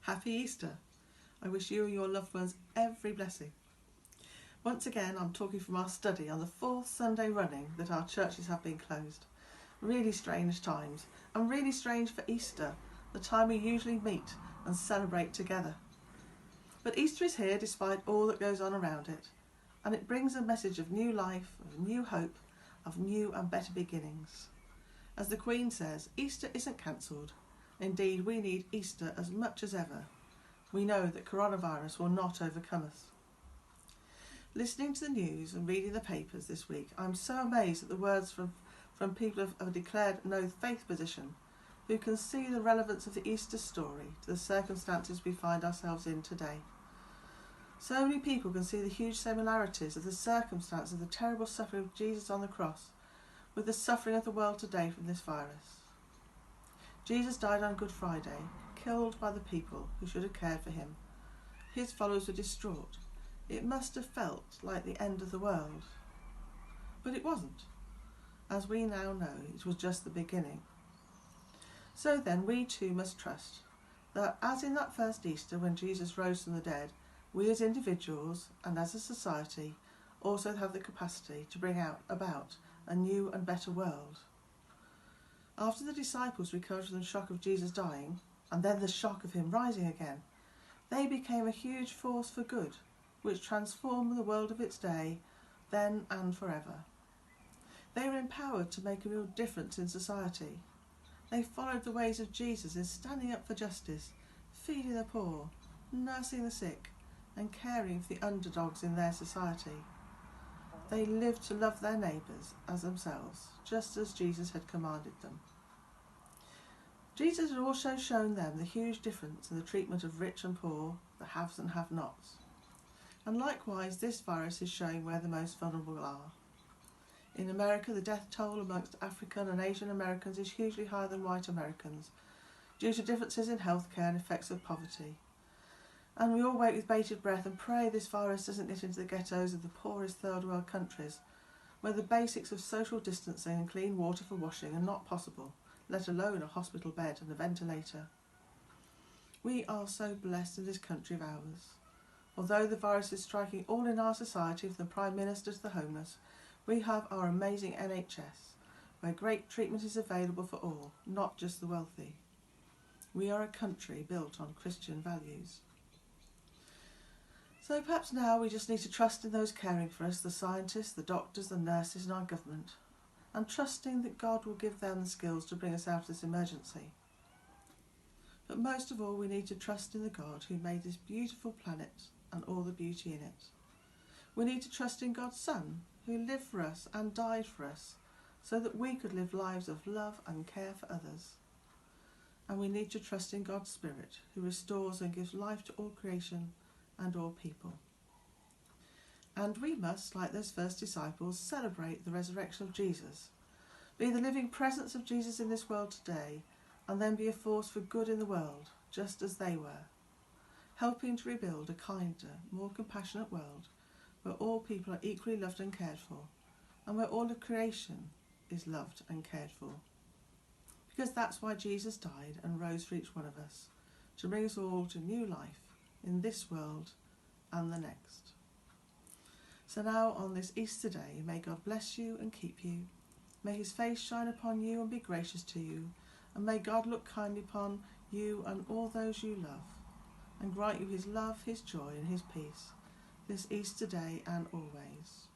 Happy Easter. I wish you and your loved ones every blessing. Once again, I'm talking from our study on the 4th Sunday running that our churches have been closed. Really strange times, and really strange for Easter, the time we usually meet and celebrate together. But Easter is here despite all that goes on around it, and it brings a message of new life, of new hope, of new and better beginnings. As the Queen says, Easter isn't cancelled. Indeed, we need Easter as much as ever. We know that coronavirus will not overcome us. Listening to the news and reading the papers this week, I'm so amazed at the words from people of a declared no faith position who can see the relevance of the Easter story to the circumstances we find ourselves in today. So many people can see the huge similarities of the circumstance of the terrible suffering of Jesus on the cross with the suffering of the world today from this virus. Jesus died on Good Friday, killed by the people who should have cared for him. His followers were distraught. It must have felt like the end of the world. But it wasn't. As we now know, it was just the beginning. So then we too must trust that as in that first Easter when Jesus rose from the dead, we as individuals and as a society also have the capacity to bring about a new and better world. After the disciples recovered from the shock of Jesus dying, and then the shock of him rising again, they became a huge force for good, which transformed the world of its day, then and forever. They were empowered to make a real difference in society. They followed the ways of Jesus in standing up for justice, feeding the poor, nursing the sick, and caring for the underdogs in their society. They lived to love their neighbours as themselves, just as Jesus had commanded them. Jesus had also shown them the huge difference in the treatment of rich and poor, the haves and have-nots. And likewise, this virus is showing where the most vulnerable are. In America, the death toll amongst African and Asian Americans is hugely higher than white Americans, due to differences in healthcare and effects of poverty. And we all wait with bated breath and pray this virus doesn't get into the ghettos of the poorest third world countries, where the basics of social distancing and clean water for washing are not possible, let alone a hospital bed and a ventilator. We are so blessed in this country of ours. Although the virus is striking all in our society, from the Prime Minister to the homeless, we have our amazing NHS, where great treatment is available for all, not just the wealthy. We are a country built on Christian values. So perhaps now we just need to trust in those caring for us, the scientists, the doctors, the nurses in our government, and trusting that God will give them the skills to bring us out of this emergency. But most of all, we need to trust in the God who made this beautiful planet and all the beauty in it. We need to trust in God's Son, who lived for us and died for us, so that we could live lives of love and care for others. And we need to trust in God's Spirit, who restores and gives life to all creation and all people. And we must, like those first disciples, celebrate the resurrection of Jesus, be the living presence of Jesus in this world today, and then be a force for good in the world, just as they were, helping to rebuild a kinder, more compassionate world, where all people are equally loved and cared for, and where all of creation is loved and cared for. Because that's why Jesus died and rose for each one of us, to bring us all to new life in this world and the next. So now on this Easter day, may God bless you and keep you. May his face shine upon you and be gracious to you. And may God look kindly upon you and all those you love, and grant you his love, his joy and his peace, this Easter day and always.